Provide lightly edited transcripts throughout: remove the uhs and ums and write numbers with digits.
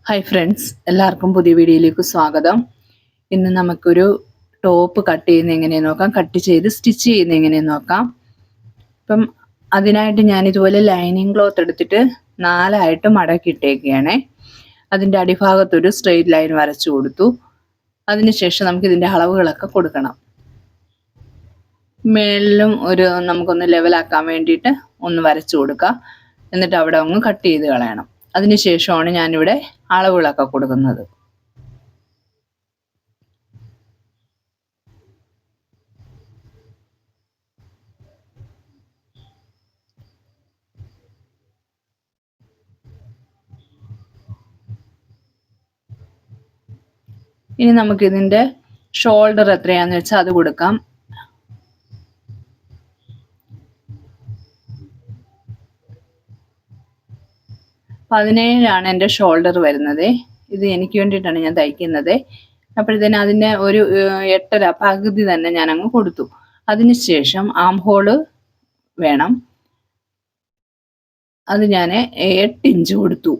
Hi friends, എല്ലാവർക്കും പുതിയ വീഡിയോയിലേക്ക് സ്വാഗതം. ഇന്ന് നമുക്കൊരു ടോപ്പ് കട്ട് ചെയ്യുന്ന എങ്ങനെയെന്ന് നോക്കാം, കട്ട് ചെയ്ത് സ്റ്റിച്ച് ചെയ്യുന്ന എങ്ങനെയെന്ന് നോക്കാം. അപ്പം അതിനായിട്ട് ഞാനിതുപോലെ ലൈനിങ് ക്ലോത്ത് എടുത്തിട്ട് 4ആയിട്ട് മടക്കിയിട്ടേക്കുകയാണേ. അതിൻ്റെ അടിഭാഗത്തൊരു സ്ട്രെയിറ്റ് ലൈൻ വരച്ചു കൊടുത്തു. അതിനുശേഷം നമുക്കിതിൻ്റെ അളവുകളൊക്കെ കൊടുക്കണം. മേളിലും നമുക്കൊന്ന് ലെവലാക്കാൻ വേണ്ടിയിട്ട് ഒന്ന് വരച്ചു കൊടുക്കുക. എന്നിട്ട് അവിടെ ഒന്ന് കട്ട് ചെയ്ത് കളയണം. അതിനുശേഷമാണ് ഞാനിവിടെ അളവുകളൊക്കെ കൊടുക്കുന്നത്. ഇനി നമുക്കിതിൻ്റെ ഷോൾഡർ എത്രയാണെന്ന് വെച്ചാൽ അത് കൊടുക്കാം. പതിനേഴാണ് എൻ്റെ ഷോൾഡർ വരുന്നത്. ഇത് എനിക്ക് വേണ്ടിയിട്ടാണ് ഞാൻ തയ്ക്കുന്നത്. അപ്പോഴത്തേന് അതിൻ്റെ ഒരു 8.5 പകുതി തന്നെ ഞാൻ അങ്ങ് കൊടുത്തു. അതിനുശേഷം ആം ഹോള് വേണം, അത് ഞാൻ 8 ഇഞ്ച് കൊടുത്തു.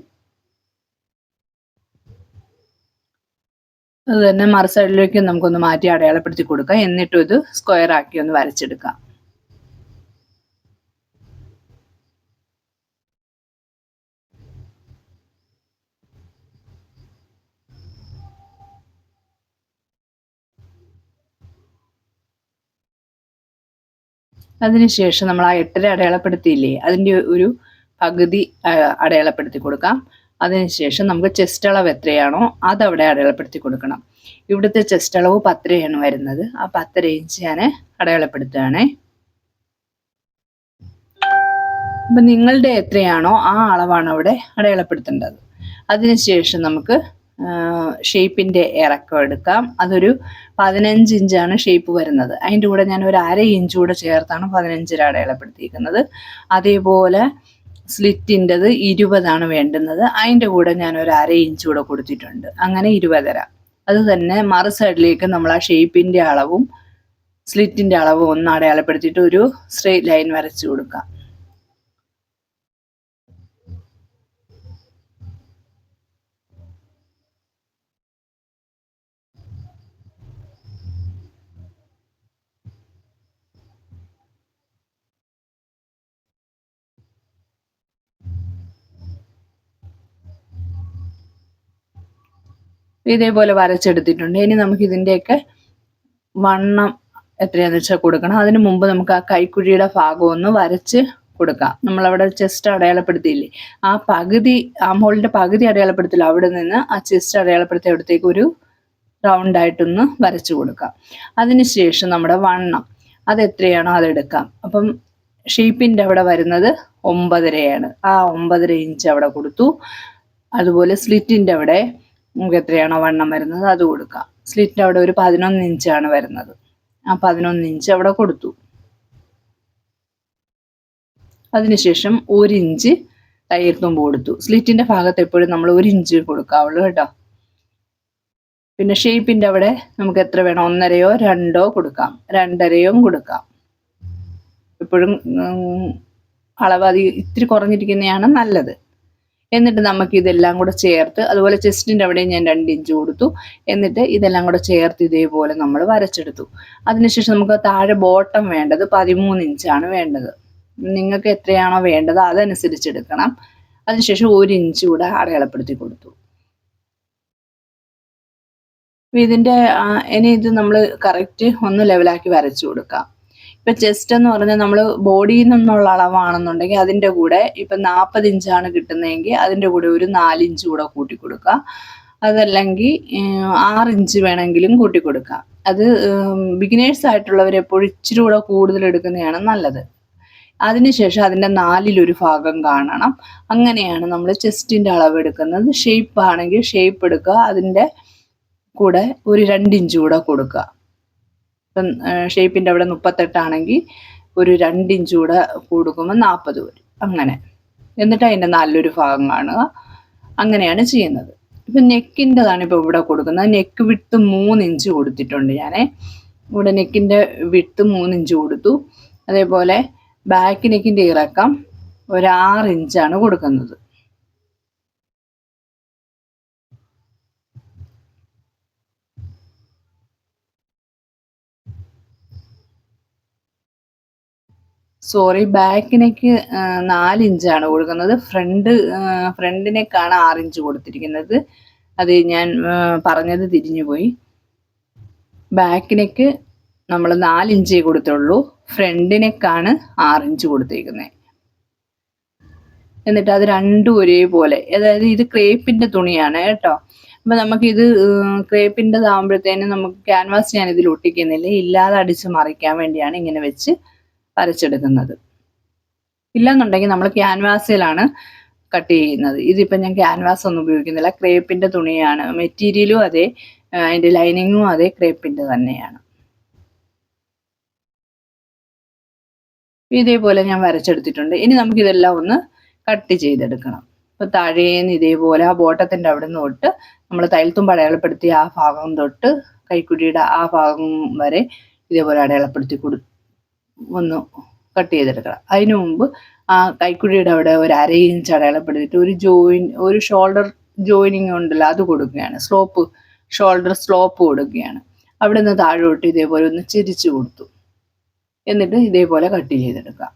അത് തന്നെ മറു സൈഡിലേക്ക് നമുക്കൊന്ന് മാറ്റി അടയാളപ്പെടുത്തി കൊടുക്കാം. എന്നിട്ടും ഇത് സ്ക്വയർ ആക്കി ഒന്ന് വരച്ചെടുക്കാം. അതിനുശേഷം നമ്മൾ ആ 8.5 അടയാളപ്പെടുത്തിയില്ലേ, അതിൻ്റെ ഒരു പകുതി അടയാളപ്പെടുത്തി കൊടുക്കാം. അതിനുശേഷം നമുക്ക് ചെസ്റ്റ് അളവ് എത്രയാണോ അതവിടെ അടയാളപ്പെടുത്തി കൊടുക്കണം. ഇവിടുത്തെ ചെസ്റ്റ് അളവ് 10.5 വരുന്നത്. ആ 10.5 ഇഞ്ച് ഞാൻ അടയാളപ്പെടുത്തുകയാണേ. അപ്പം നിങ്ങളുടെ എത്രയാണോ ആ അളവാണ് അവിടെ അടയാളപ്പെടുത്തേണ്ടത്. അതിനുശേഷം നമുക്ക് ഷേപ്പിൻ്റെ ഇറക്കം എടുക്കാം. അതൊരു 15 ഇഞ്ചാണ് ഷേപ്പ് വരുന്നത്. അതിൻ്റെ കൂടെ ഞാൻ ഒരു 1/2 ഇഞ്ച് കൂടെ ചേർത്താണ് 15 അടയാളപ്പെടുത്തിയിരിക്കുന്നത്. അതേപോലെ സ്ലിറ്റിൻ്റെത് 20 വേണ്ടുന്നത്. അതിൻ്റെ കൂടെ ഞാൻ ഒരു 1/2 ഇഞ്ച് കൂടെ കൊടുത്തിട്ടുണ്ട്. അങ്ങനെ 20. അത് തന്നെ മറു സൈഡിലേക്ക് നമ്മൾ ആ ഷേപ്പിൻ്റെ അളവും സ്ലിറ്റിൻ്റെ അളവും ഒന്ന് അടയാളപ്പെടുത്തിയിട്ട് ഒരു സ്ട്രെയിറ്റ് ലൈൻ വരച്ചു കൊടുക്കാം. ഇതേപോലെ വരച്ചെടുത്തിട്ടുണ്ട്. ഇനി നമുക്ക് ഇതിൻ്റെയൊക്കെ വണ്ണം എത്രയാണെന്ന് വെച്ചാൽ കൊടുക്കണം. അതിന് മുമ്പ് നമുക്ക് ആ കൈക്കുഴിയുടെ ഭാഗം ഒന്ന് വരച്ച് കൊടുക്കാം. നമ്മളവിടെ ചെസ്റ്റ് അടയാളപ്പെടുത്തിയില്ലേ, ആ പകുതി ആംഹോളിൻ്റെ പകുതി അടയാളപ്പെടുത്തില്ല, അവിടെ നിന്ന് ആ ചെസ്റ്റ് അടയാളപ്പെടുത്തിയ അവിടത്തേക്ക് ഒരു റൗണ്ടായിട്ടൊന്ന് വരച്ചു കൊടുക്കാം. അതിനുശേഷം നമ്മുടെ വണ്ണം അതെത്രയാണോ അതെടുക്കാം. അപ്പം ഷേപ്പിൻ്റെ അവിടെ വരുന്നത് 9.5. ആ 9.5 ഇഞ്ച് അവിടെ കൊടുത്തു. അതുപോലെ സ്ലിറ്റിൻ്റെ അവിടെ നമുക്ക് എത്രയാണോ വണ്ണം വരുന്നത് അത് കൊടുക്കാം. സ്ലിറ്റിൻ്റെ അവിടെ ഒരു 11 ഇഞ്ചാണ് വരുന്നത്. ആ 11 ഇഞ്ച് അവിടെ കൊടുത്തു. അതിനുശേഷം 1 ഇഞ്ച് തയ്യൽ തുമ്പ് കൊടുത്തു. സ്ലിറ്റിൻ്റെ ഭാഗത്ത് എപ്പോഴും നമ്മൾ 1 ഇഞ്ച് കൊടുക്കാവുള്ളൂ കേട്ടോ. പിന്നെ ഷേപ്പിൻ്റെ അവിടെ നമുക്ക് എത്ര വേണം, 1.5യോ 2 കൊടുക്കാം, 2.5യോ കൊടുക്കാം. എപ്പോഴും അളവ് അത് ഇത്തിരി കുറഞ്ഞിരിക്കുന്നതാണ് നല്ലത്. എന്നിട്ട് നമുക്ക് ഇതെല്ലാം കൂടെ ചേർത്ത്, അതുപോലെ ചെസ്റ്റിൻ്റെ അവിടെ ഞാൻ 2 ഇഞ്ച് കൊടുത്തു. എന്നിട്ട് ഇതെല്ലാം കൂടെ ചേർത്ത് ഇതേപോലെ നമ്മൾ വരച്ചെടുത്തു. അതിനുശേഷം നമുക്ക് താഴെ ബോട്ടം വേണ്ടത് 13 ഇഞ്ചാണ് വേണ്ടത്. നിങ്ങൾക്ക് എത്രയാണോ വേണ്ടത് അതനുസരിച്ചെടുക്കണം. അതിനുശേഷം 1 ഇഞ്ച് കൂടെ അടയാളപ്പെടുത്തി കൊടുത്തു. ഇതിൻ്റെ ഇനി ഇത് നമ്മൾ കറക്റ്റ് ഒന്ന് ലെവലാക്കി വരച്ചു കൊടുക്കാം. ഇപ്പം ചെസ്റ്റ് എന്ന് പറഞ്ഞാൽ നമ്മൾ ബോഡിയിൽ നിന്നുള്ള അളവാണെന്നുണ്ടെങ്കിൽ അതിൻ്റെ കൂടെ ഇപ്പം 40 ഇഞ്ചാണ് കിട്ടുന്നതെങ്കിൽ അതിൻ്റെ കൂടെ ഒരു 4 ഇഞ്ച് കൂടെ കൂട്ടി കൊടുക്കുക. അതല്ലെങ്കിൽ 6 ഇഞ്ച് വേണമെങ്കിലും കൂട്ടി കൊടുക്കാം. അത് ബിഗിനേഴ്സ് ആയിട്ടുള്ളവർ എപ്പോഴും ഇച്ചിരി കൂടെ കൂടുതൽ എടുക്കുന്നതാണ് നല്ലത്. അതിനുശേഷം അതിൻ്റെ 4/1 ഭാഗം കാണണം. അങ്ങനെയാണ് നമ്മൾ ചെസ്റ്റിൻ്റെ അളവ് എടുക്കുന്നത്. ഷേപ്പ് ആണെങ്കിൽ ഷേപ്പ് എടുക്കുക, അതിൻ്റെ കൂടെ ഒരു 2 ഇഞ്ച് കൂടെ കൊടുക്കുക. ഇപ്പം ഷേപ്പിൻ്റെ അവിടെ 38 ആണെങ്കിൽ ഒരു 2 ഇഞ്ച് കൂടെ കൊടുക്കുമ്പോൾ 40 വരും. അങ്ങനെ എന്നിട്ട് അതിൻ്റെ 4/1 ഭാഗം കാണുക. അങ്ങനെയാണ് ചെയ്യുന്നത്. ഇപ്പം നെക്കിൻ്റെതാണ് ഇപ്പോൾ ഇവിടെ കൊടുക്കുന്നത്. നെക്ക് വിട്ട് 3 ഇഞ്ച് കൊടുത്തിട്ടുണ്ട് ഞാൻ. ഇവിടെ നെക്കിൻ്റെ വിട്ട് 3 ഇഞ്ച് കൊടുത്തു. അതേപോലെ ബാക്ക് നെക്കിൻ്റെ ഇറക്കം ഒരു 6 ഇഞ്ചാണ് കൊടുക്കുന്നത്. സോറി, ബാക്കിനേക്ക് 4 ഇഞ്ചാണ് കൊടുക്കുന്നത്. ഫ്രണ്ടിനേക്കാണ് 6 ഇഞ്ച് കൊടുത്തിരിക്കുന്നത്. അത് ഞാൻ പറഞ്ഞത് തിരിഞ്ഞുപോയി. ബാക്കിനേക്ക് നമ്മൾ 4 ഇഞ്ചേ കൊടുത്തുള്ളൂ, ഫ്രണ്ടിനേക്കാണ് 6 ഇഞ്ച് കൊടുത്തിരിക്കുന്നത്. എന്നിട്ട് അത് രണ്ടും ഒരേപോലെ, അതായത് ഇത് ക്രേപ്പിന്റെ തുണിയാണ് കേട്ടോ. അപ്പൊ നമുക്കിത് ക്രേപ്പിൻ്റെതാകുമ്പോഴത്തേനും നമുക്ക് ക്യാൻവാസ് ഞാൻ ഇതിൽ ഒട്ടിക്കുന്നില്ല, ഇല്ലാതെ അടിച്ച് മറിക്കാൻ വേണ്ടിയാണ് ഇങ്ങനെ വെച്ച് വരച്ചെടുക്കുന്നത്. ഇല്ലാന്നുണ്ടെങ്കിൽ നമ്മൾ ക്യാൻവാസിലാണ് കട്ട് ചെയ്യുന്നത്. ഇതിപ്പോൾ ഞാൻ ക്യാൻവാസ് ഒന്നും ഉപയോഗിക്കുന്നില്ല, ക്രേപ്പിന്റെ തുണിയാണ്. മെറ്റീരിയലും അതെ, അതിൻ്റെ ലൈനിങ്ങും അതെ, ക്രേപ്പിന്റെ തന്നെയാണ്. ഇതേപോലെ ഞാൻ വരച്ചെടുത്തിട്ടുണ്ട്. ഇനി നമുക്കിതെല്ലാം ഒന്ന് കട്ട് ചെയ്തെടുക്കണം. അപ്പോൾ താഴേന്ന് ഇതേപോലെ ആ ബോട്ടത്തിൻ്റെ അവിടെ നിന്ന് തൊട്ട് നമ്മൾ തയ്യൽത്തുമ്പ് അടയാളപ്പെടുത്തിയ ആ ഭാഗം തൊട്ട് കൈക്കുഴിയുടെ ആ ഭാഗം വരെ ഇതേപോലെ അടയാളപ്പെടുത്തി ഒന്ന് കട്ട് ചെയ്തെടുക്കണം. അതിനു മുമ്പ് ആ കൈക്കുഴിയുടെ അവിടെ ഒരു 1/2 ഇഞ്ച് അടയാളപ്പെടുത്തിയിട്ട് ഒരു ഷോൾഡർ ജോയിനിങ് ഉണ്ടല്ലോ, അത് കൊടുക്കുകയാണ്. ഷോൾഡർ സ്ലോപ്പ് കൊടുക്കുകയാണ്. അവിടെ നിന്ന് താഴോട്ട് ഇതേപോലെ ഒന്ന് ചിരിച്ചു കൊടുത്തു. എന്നിട്ട് ഇതേപോലെ കട്ട് ചെയ്തെടുക്കാം.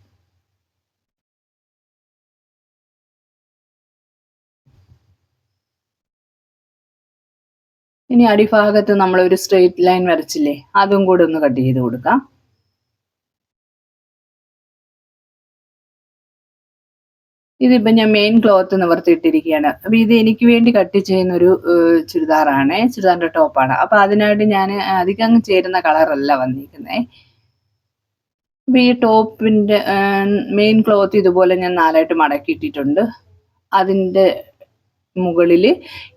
ഇനി അടിഭാഗത്ത് നമ്മൾ ഒരു സ്ട്രെയിറ്റ് ലൈൻ വരച്ചില്ലേ, അതും കൂടെ ഒന്ന് കട്ട് ചെയ്ത് കൊടുക്കാം. ഇതിപ്പോൾ ഞാൻ മെയിൻ ക്ലോത്ത് നിവർത്തിയിട്ടിരിക്കുകയാണ്. അപ്പോൾ ഇത് എനിക്ക് വേണ്ടി കട്ട് ചെയ്യുന്ന ഒരു ചുരിദാറാണ്, ചുരിദാറിൻ്റെ ടോപ്പാണ്. അപ്പോൾ അതിനായിട്ട് ഞാൻ അധികം ചേരുന്ന കളറല്ല വന്നിരിക്കുന്നത്. അപ്പോൾ ഈ ടോപ്പിൻ്റെ മെയിൻ ക്ലോത്ത് ഇതുപോലെ ഞാൻ 4ആയിട്ട് മടക്കിയിട്ടിട്ടുണ്ട്. അതിൻ്റെ മുകളിൽ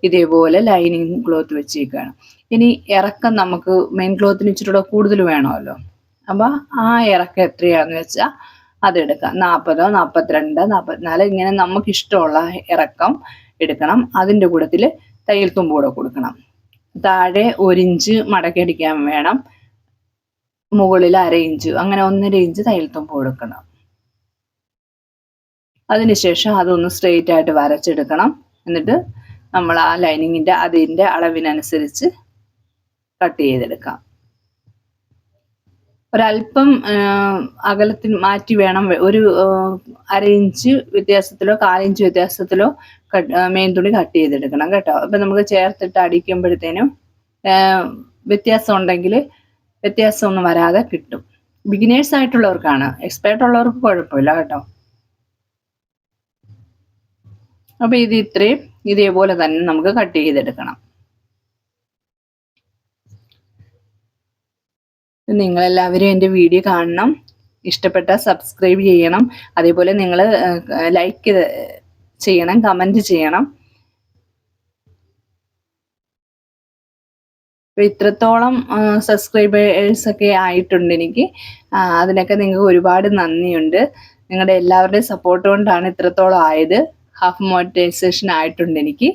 ഇതേപോലെ ലൈനിങ് ക്ലോത്ത് വെച്ചേക്കാണ്. ഇനി ഇറക്കം നമുക്ക് മെയിൻ ക്ലോത്തിന് ഇച്ചിരി കൂടുതൽ വേണമല്ലോ. അപ്പോൾ ആ ഇറക്കം എത്രയാണെന്ന് വെച്ചാൽ അതെടുക്കാം. 40, 42, 44 ഇങ്ങനെ നമുക്കിഷ്ടമുള്ള ഇറക്കം എടുക്കണം. അതിൻ്റെ കൂട്ടത്തിൽ തയ്യൽ തുമ്പ് കൂടെ കൊടുക്കണം. താഴെ 1 ഇഞ്ച് മടക്കി അടിക്കാൻ വേണം, മുകളിൽ 1/2 ഇഞ്ച്, അങ്ങനെ 1.5 ഇഞ്ച് തയ്യൽ തുമ്പ് കൊടുക്കണം. അതിനുശേഷം അതൊന്ന് സ്ട്രെയിറ്റ് ആയിട്ട് വരച്ചെടുക്കണം. എന്നിട്ട് നമ്മൾ ആ ലൈനിങ്ങിൻ്റെ അതിൻ്റെ അളവിനനുസരിച്ച് കട്ട് ചെയ്തെടുക്കാം. ഒരല്പം അകലത്തിൽ മാറ്റി വേണം, ഒരു 1/2 ഇഞ്ച് വ്യത്യാസത്തിലോ 1/4 ഇഞ്ച് വ്യത്യാസത്തിലോ മെയിൻ തുണി കട്ട് ചെയ്തെടുക്കണം കേട്ടോ. അപ്പം നമുക്ക് ചേർത്തിട്ട് അടിക്കുമ്പോഴത്തേനും വ്യത്യാസം ഉണ്ടെങ്കിൽ വ്യത്യാസമൊന്നും വരാതെ കിട്ടും. ബിഗിനേഴ്സ് ആയിട്ടുള്ളവർക്കാണ്, എക്സ്പേർട്ട് ഉള്ളവർക്ക് കുഴപ്പമില്ല കേട്ടോ. അപ്പോൾ ഇത് ഇത്രയും ഇതേപോലെ തന്നെ നമുക്ക് കട്ട് ചെയ്തെടുക്കണം. നിങ്ങളെല്ലാവരും എൻ്റെ വീഡിയോ കാണണം, ഇഷ്ടപ്പെട്ടാൽ സബ്സ്ക്രൈബ് ചെയ്യണം, അതേപോലെ നിങ്ങൾ ലൈക്ക് ചെയ്യണം, കമൻറ്റ് ചെയ്യണം. അപ്പോൾ ഇത്രത്തോളം സബ്സ്ക്രൈബേഴ്സൊക്കെ ആയിട്ടുണ്ട് എനിക്ക്. അതിനൊക്കെ നിങ്ങൾക്ക് ഒരുപാട് നന്ദിയുണ്ട്. നിങ്ങളുടെ എല്ലാവരുടെയും സപ്പോർട്ട് കൊണ്ടാണ് ഇത്രത്തോളം ആയത്. ഹാഫ് മോണിറ്റൈസേഷൻ ആയിട്ടുണ്ട് എനിക്ക്.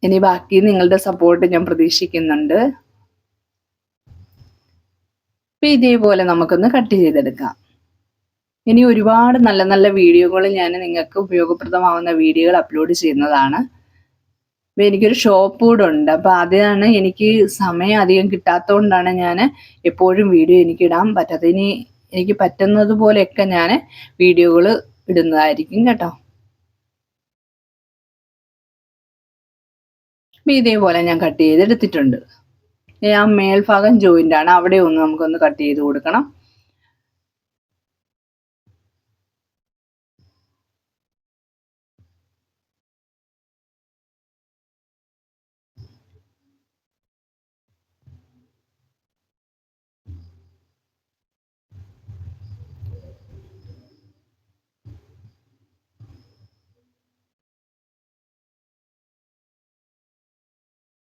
ഇനി ബാക്കി നിങ്ങളുടെ സപ്പോർട്ട് ഞാൻ പ്രതീക്ഷിക്കുന്നുണ്ട്. അപ്പോൾ ഇതേപോലെ നമുക്കൊന്ന് കട്ട് ചെയ്തെടുക്കാം. ഇനി ഒരുപാട് നല്ല നല്ല വീഡിയോകൾ ഞാൻ നിങ്ങൾക്ക് ഉപയോഗപ്രദമാവുന്ന വീഡിയോകൾ അപ്ലോഡ് ചെയ്യുന്നതാണ്. അപ്പോൾ എനിക്കൊരു ഷോപ്പ് കൂടെ ഉണ്ട്. അപ്പോൾ അതാണ് എനിക്ക് സമയം അധികം കിട്ടാത്തതുകൊണ്ടാണ് ഞാൻ എപ്പോഴും വീഡിയോ എനിക്ക് ഇടാൻ പറ്റാത്തത്. ഇനി എനിക്ക് പറ്റുന്നത് പോലെയൊക്കെ ഞാൻ വീഡിയോകൾ ഇടുന്നതായിരിക്കും കേട്ടോ. അപ്പോൾ ഇതേപോലെ ഞാൻ കട്ട് ചെയ്തെടുത്തിട്ടുണ്ട്. ആ മേൽഭാഗം ജോയിൻ്റ് ആണ്, അവിടെ ഒന്ന് നമുക്കൊന്ന് കട്ട് ചെയ്ത് കൊടുക്കണം.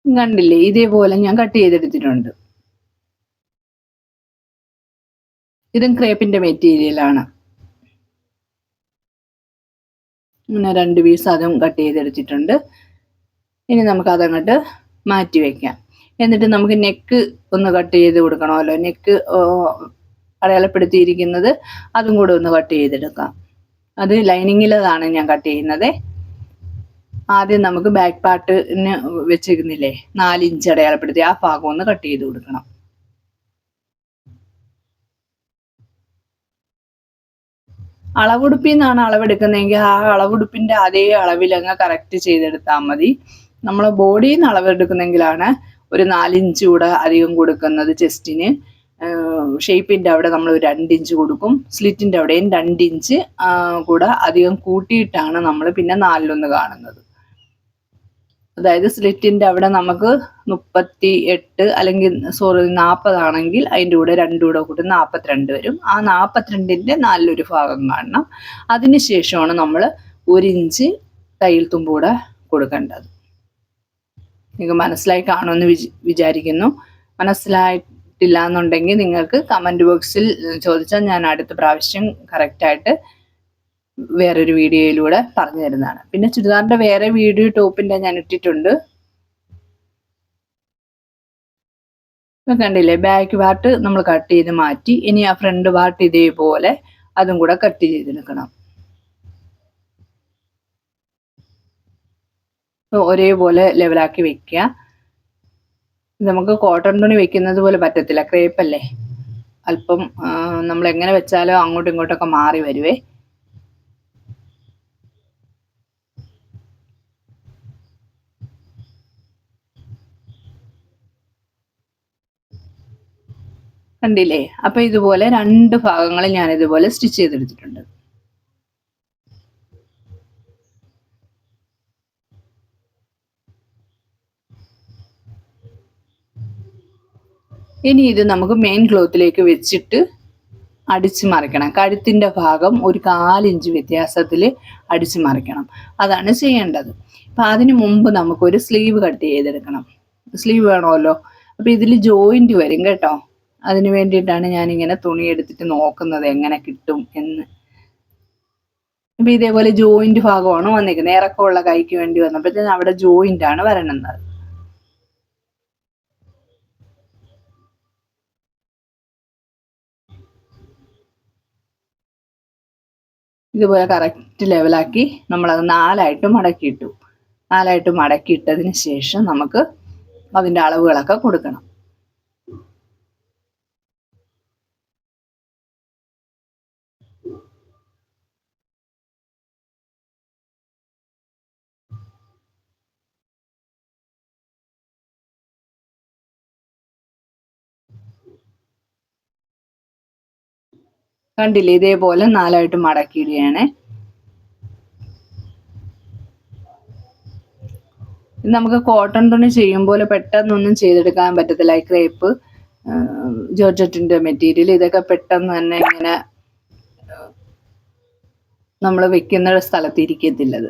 കണ്ടില്ലേ, ഇതേപോലെ ഞാൻ കട്ട് ചെയ്തെടുത്തിട്ടുണ്ട്. ഇതും ക്രേപ്പിന്റെ മെറ്റീരിയലാണ്. ഇങ്ങനെ 2 പീസ് അതും കട്ട് ചെയ്തെടുത്തിട്ടുണ്ട്. ഇനി നമുക്ക് അതങ്ങോട്ട് മാറ്റി വയ്ക്കാം. എന്നിട്ട് നമുക്ക് നെക്ക് ഒന്ന് കട്ട് ചെയ്ത് കൊടുക്കണമല്ലോ. നെക്ക് അടയാളപ്പെടുത്തിയിരിക്കുന്നത് അതും കൂടെ ഒന്ന് കട്ട് ചെയ്തെടുക്കാം. അത് ലൈനിങ്ങിലതാണ് ഞാൻ കട്ട് ചെയ്യുന്നത്. ആദ്യം നമുക്ക് ബാക്ക് പാർട്ടിന് വെച്ചിരുന്നില്ലേ 4 ഇഞ്ച് അടയാളപ്പെടുത്തി, ആ ഭാഗം ഒന്ന് കട്ട് ചെയ്ത് കൊടുക്കണം. അളവുടുപ്പിൽ നിന്നാണ് അളവെടുക്കുന്നതെങ്കിൽ ആ അളവുടുപ്പിൻ്റെ അതേ അളവിൽ അങ്ങ് കറക്റ്റ് ചെയ്തെടുത്താൽ മതി. നമ്മൾ ബോഡിയിൽ നിന്ന് അളവെടുക്കുന്നെങ്കിലാണ് ഒരു 4 ഇഞ്ച് കൂടെ അധികം കൊടുക്കുന്നത് ചെസ്റ്റിന്. ഷേപ്പിൻ്റെ അവിടെ നമ്മൾ 2 ഇഞ്ച് കൊടുക്കും. സ്ലിറ്റിൻ്റെ അവിടെയും 2 ഇഞ്ച് കൂടെ അധികം കൂട്ടിയിട്ടാണ് നമ്മൾ പിന്നെ 4 കാണുന്നത്. അതായത് സ്ലിറ്റിൻ്റെ അവിടെ നമുക്ക് 38 അല്ലെങ്കിൽ 40 ആണെങ്കിൽ അതിൻ്റെ കൂടെ 2 കൂടെ കൂട്ടി 42 വരും. ആ 42ൻ്റെ 4 ഭാഗം കാണണം. അതിനുശേഷമാണ് നമ്മൾ 1 ഇഞ്ച് തയ്യൽ തുമ്പ് കൂടെ കൊടുക്കേണ്ടത്. നിങ്ങൾക്ക് മനസ്സിലായി കാണുമെന്ന് വിചാരിക്കുന്നു. മനസ്സിലായിട്ടില്ല എന്നുണ്ടെങ്കിൽ നിങ്ങൾക്ക് കമൻറ്റ് ബോക്സിൽ ചോദിച്ചാൽ ഞാൻ അടുത്ത പ്രാവശ്യം കറക്റ്റായിട്ട് വേറൊരു വീഡിയോയിലൂടെ പറഞ്ഞു തരുന്നതാണ്. പിന്നെ ചുരിദാറിൻ്റെ വേറെ വീഡിയോ ടോപ്പിൻ്റെ ഞാൻ ഇട്ടിട്ടുണ്ട്. കണ്ടില്ലേ, ബാക്ക് പാർട്ട് നമ്മൾ കട്ട് ചെയ്ത് മാറ്റി. ഇനി ആ ഫ്രണ്ട് പാർട്ട് ഇതേപോലെ അതും കൂടെ കട്ട് ചെയ്തെടുക്കണം. ഒരേപോലെ ലെവലാക്കി വെക്കുക. നമുക്ക് കോട്ടൺ തുണി വെക്കുന്നത് പോലെ പറ്റത്തില്ല, ക്രേപ്പല്ലേ. അല്പം നമ്മൾ എങ്ങനെ വെച്ചാലും അങ്ങോട്ടും ഇങ്ങോട്ടൊക്കെ മാറി വരുവേ. കണ്ടില്ലേ? അപ്പൊ ഇതുപോലെ 2 ഭാഗങ്ങളിൽ ഞാൻ ഇതുപോലെ സ്റ്റിച്ച് ചെയ്തെടുത്തിട്ടുണ്ട്. ഇനി ഇത് നമുക്ക് മെയിൻ ക്ലോത്തിലേക്ക് വെച്ചിട്ട് അടിച്ചു മറിക്കണം. കഴുത്തിൻ്റെ ഭാഗം ഒരു 4 ഇഞ്ച് വ്യത്യാസത്തിൽ അടിച്ചു മറിക്കണം. അതാണ് ചെയ്യേണ്ടത്. അപ്പം അതിന് മുമ്പ് നമുക്കൊരു സ്ലീവ് കട്ട് ചെയ്തെടുക്കണം. സ്ലീവ് വേണമല്ലോ. അപ്പം ഇതിൽ ജോയിൻറ്റ് വരും കേട്ടോ. അതിന് വേണ്ടിയിട്ടാണ് ഞാനിങ്ങനെ തുണി എടുത്തിട്ട് നോക്കുന്നത് എങ്ങനെ കിട്ടും എന്ന്. അപ്പം ഇതേപോലെ ജോയിൻറ്റ് ഭാഗമാണ് വന്നിരിക്കുന്നത്. ഇറക്കമുള്ള കൈക്ക് വേണ്ടി വന്നപ്പോഴത്തേന് അവിടെ ജോയിൻ്റാണ് വരണത്. ഇതുപോലെ കറക്റ്റ് ലെവലാക്കി നമ്മളത് 4ആയിട്ട് മടക്കിയിട്ടു. 4ആയിട്ട് മടക്കിയിട്ടതിന് ശേഷം നമുക്ക് അതിൻ്റെ അളവുകളൊക്കെ കൊടുക്കണം. കണ്ടില്ലേ, ഇതേപോലെ 4ആയിട്ട് മടക്കിയിടുകയാണ്. നമുക്ക് കോട്ടൺ തുണി ചെയ്യുമ്പോൾ പെട്ടെന്നൊന്നും ചെയ്തെടുക്കാൻ പറ്റത്തില്ല. ഈ ക്രേപ്പ്, ജോർജറ്റിൻ്റെ മെറ്റീരിയൽ, ഇതൊക്കെ പെട്ടെന്ന് തന്നെ ഇങ്ങനെ നമ്മൾ വെക്കുന്ന സ്ഥലത്ത് ഇരിക്കത്തില്ലത്.